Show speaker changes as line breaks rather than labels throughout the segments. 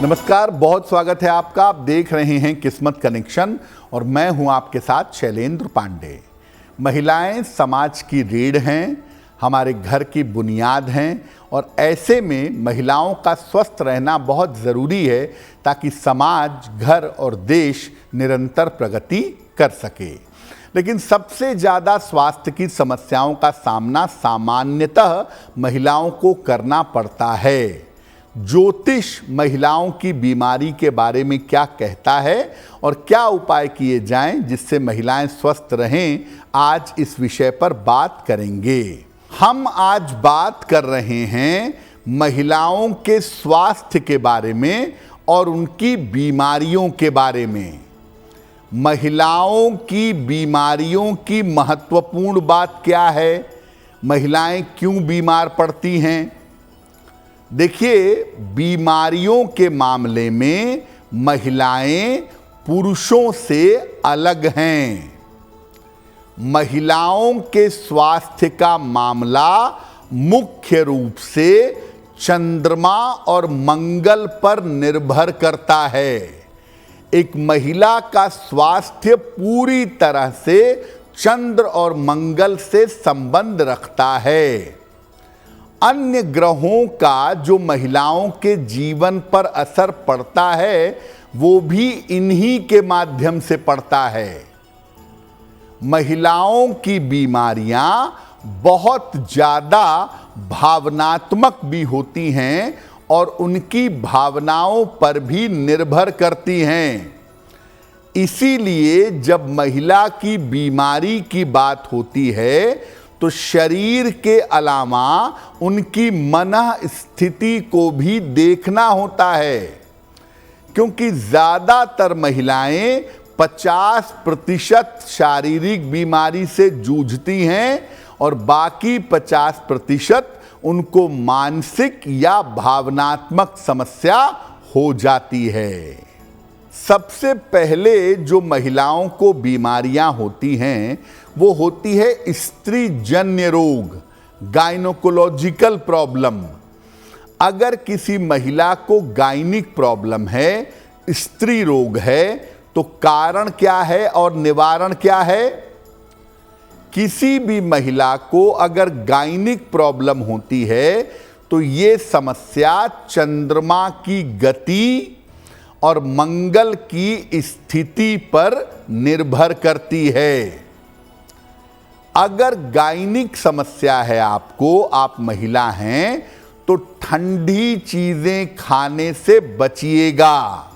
नमस्कार, बहुत स्वागत है आपका। आप देख रहे हैं किस्मत कनेक्शन और मैं हूं आपके साथ शैलेंद्र पांडे। महिलाएं समाज की रीढ़ हैं, हमारे घर की बुनियाद हैं और ऐसे में महिलाओं का स्वस्थ रहना बहुत ज़रूरी है ताकि समाज, घर और देश निरंतर प्रगति कर सके। लेकिन सबसे ज़्यादा स्वास्थ्य की समस्याओं का सामना सामान्यतः महिलाओं को करना पड़ता है। ज्योतिष महिलाओं की बीमारी के बारे में क्या कहता है और क्या उपाय किए जाएं जिससे महिलाएं स्वस्थ रहें, आज इस विषय पर बात करेंगे। हम आज बात कर रहे हैं महिलाओं के स्वास्थ्य के बारे में और उनकी बीमारियों के बारे में। महिलाओं की बीमारियों की महत्वपूर्ण बात क्या है, महिलाएं क्यों बीमार पड़ती हैं। देखिए, बीमारियों के मामले में महिलाएं पुरुषों से अलग हैं। महिलाओं के स्वास्थ्य का मामला मुख्य रूप से चंद्रमा और मंगल पर निर्भर करता है। एक महिला का स्वास्थ्य पूरी तरह से चंद्र और मंगल से संबंध रखता है। अन्य ग्रहों का जो महिलाओं के जीवन पर असर पड़ता है वो भी इन्हीं के माध्यम से पड़ता है। महिलाओं की बीमारियां बहुत ज़्यादा भावनात्मक भी होती हैं और उनकी भावनाओं पर भी निर्भर करती हैं। इसीलिए जब महिला की बीमारी की बात होती है तो शरीर के अलावा उनकी मन स्थिति को भी देखना होता है, क्योंकि ज़्यादातर महिलाएं 50% शारीरिक बीमारी से जूझती हैं और बाकी 50% उनको मानसिक या भावनात्मक समस्या हो जाती है। सबसे पहले जो महिलाओं को बीमारियां होती हैं वो होती है स्त्री जन्य रोग, गायनोकोलॉजिकल प्रॉब्लम। अगर किसी महिला को गायनिक प्रॉब्लम है, स्त्री रोग है, तो कारण क्या है और निवारण क्या है। किसी भी महिला को अगर गायनिक प्रॉब्लम होती है तो ये समस्या चंद्रमा की गति और मंगल की स्थिति पर निर्भर करती है। अगर गायनिक समस्या है आपको, आप महिला हैं, तो ठंडी चीजें खाने से बचिएगा।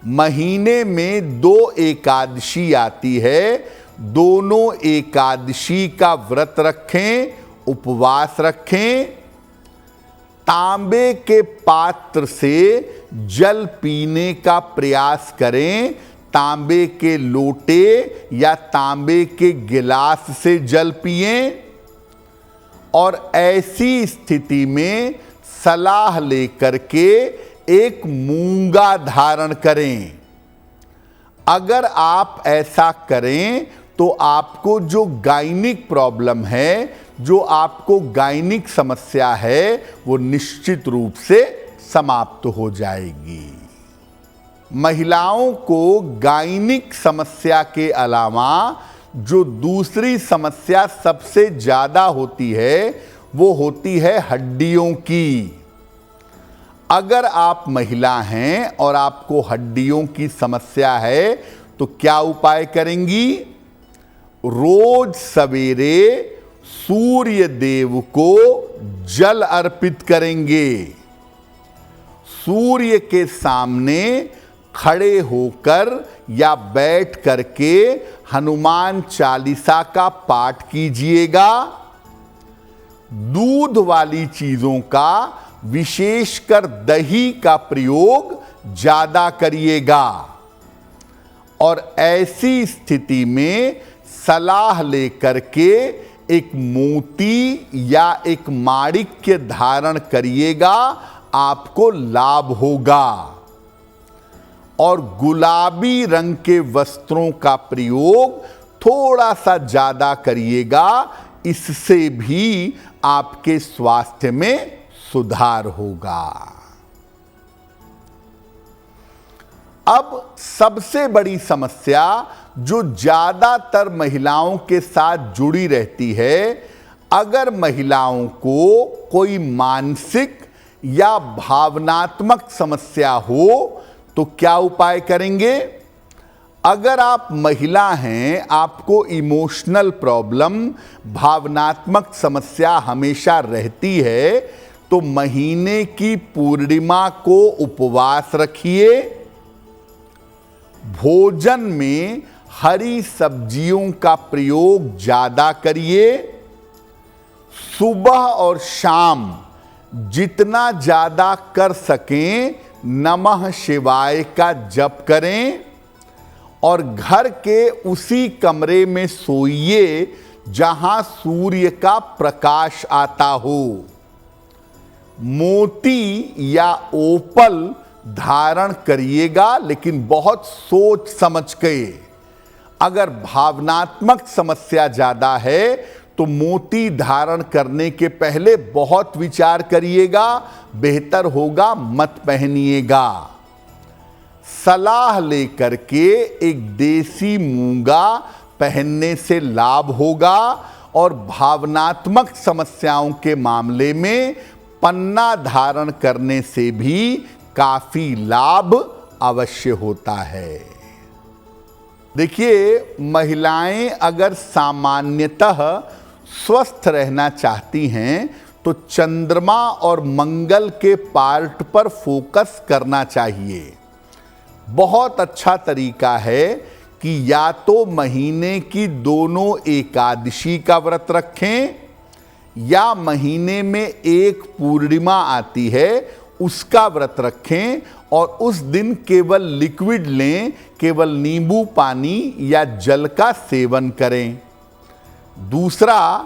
महीने में 2 एकादशी आती है, दोनों एकादशी का व्रत रखें, उपवास रखें। तांबे के पात्र से जल पीने का प्रयास करें। तांबे के लोटे या तांबे के गिलास से जल पिएं और ऐसी स्थिति में सलाह लेकर के एक मूंगा धारण करें। अगर आप ऐसा करें तो आपको जो गायनिक प्रॉब्लम है, जो आपको गायनिक समस्या है, वो निश्चित रूप से समाप्त हो जाएगी। महिलाओं को गायनिक समस्या के अलावा जो दूसरी समस्या सबसे ज़्यादा होती है वो होती है हड्डियों की। अगर आप महिला हैं और आपको हड्डियों की समस्या है तो क्या उपाय करेंगी। रोज सवेरे सूर्य देव को जल अर्पित करेंगे। सूर्य के सामने खड़े होकर या बैठ करके हनुमान चालीसा का पाठ कीजिएगा। दूध वाली चीजों का, विशेषकर दही का प्रयोग ज्यादा करिएगा और ऐसी स्थिति में सलाह लेकर के एक मोती या एक माणिक्य धारण करिएगा, आपको लाभ होगा। और गुलाबी रंग के वस्त्रों का प्रयोग थोड़ा सा ज्यादा करिएगा, इससे भी आपके स्वास्थ्य में सुधार होगा। अब सबसे बड़ी समस्या जो ज्यादातर महिलाओं के साथ जुड़ी रहती है, अगर महिलाओं को कोई मानसिक या भावनात्मक समस्या हो तो क्या उपाय करेंगे। अगर आप महिला हैं, आपको इमोशनल प्रॉब्लम, भावनात्मक समस्या हमेशा रहती है, तो महीने की पूर्णिमा को उपवास रखिए। भोजन में हरी सब्जियों का प्रयोग ज्यादा करिए। सुबह और शाम जितना ज्यादा कर सकें नमः शिवाय का जप करें और घर के उसी कमरे में सोइए जहां सूर्य का प्रकाश आता हो। मोती या ओपल धारण करिएगा, लेकिन बहुत सोच समझ के। अगर भावनात्मक समस्या ज्यादा है तो मोती धारण करने के पहले बहुत विचार करिएगा, बेहतर होगा मत पहनिएगा। सलाह लेकर के एक देसी मूंगा पहनने से लाभ होगा और भावनात्मक समस्याओं के मामले में पन्ना धारण करने से भी काफी लाभ अवश्य होता है। देखिए, महिलाएं अगर सामान्यतः स्वस्थ रहना चाहती हैं तो चंद्रमा और मंगल के पार्ट पर फोकस करना चाहिए। बहुत अच्छा तरीका है कि या तो महीने की दोनों एकादशी का व्रत रखें या महीने में एक पूर्णिमा आती है उसका व्रत रखें और उस दिन केवल लिक्विड लें, केवल नींबू पानी या जल का सेवन करें। दूसरा,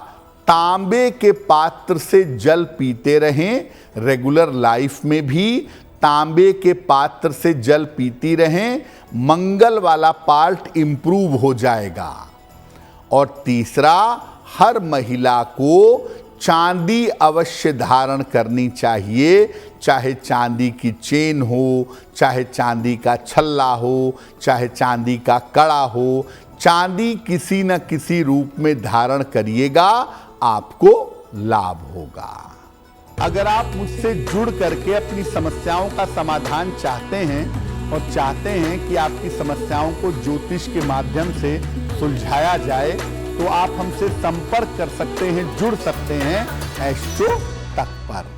तांबे के पात्र से जल पीते रहें। रेगुलर लाइफ में भी तांबे के पात्र से जल पीती रहें, मंगल वाला पार्ट इंप्रूव हो जाएगा। और तीसरा, हर महिला को चांदी अवश्य धारण करनी चाहिए, चाहे चांदी की चेन हो, चाहे चांदी का छल्ला हो, चाहे चांदी का कड़ा हो। चांदी किसी न किसी रूप में धारण करिएगा, आपको लाभ होगा। अगर आप मुझसे जुड़ करके अपनी समस्याओं का समाधान चाहते हैं और चाहते हैं कि आपकी समस्याओं को ज्योतिष के माध्यम से सुलझाया जाए, तो आप हमसे संपर्क कर सकते हैं, जुड़ सकते हैं एस्ट्रो तक पर।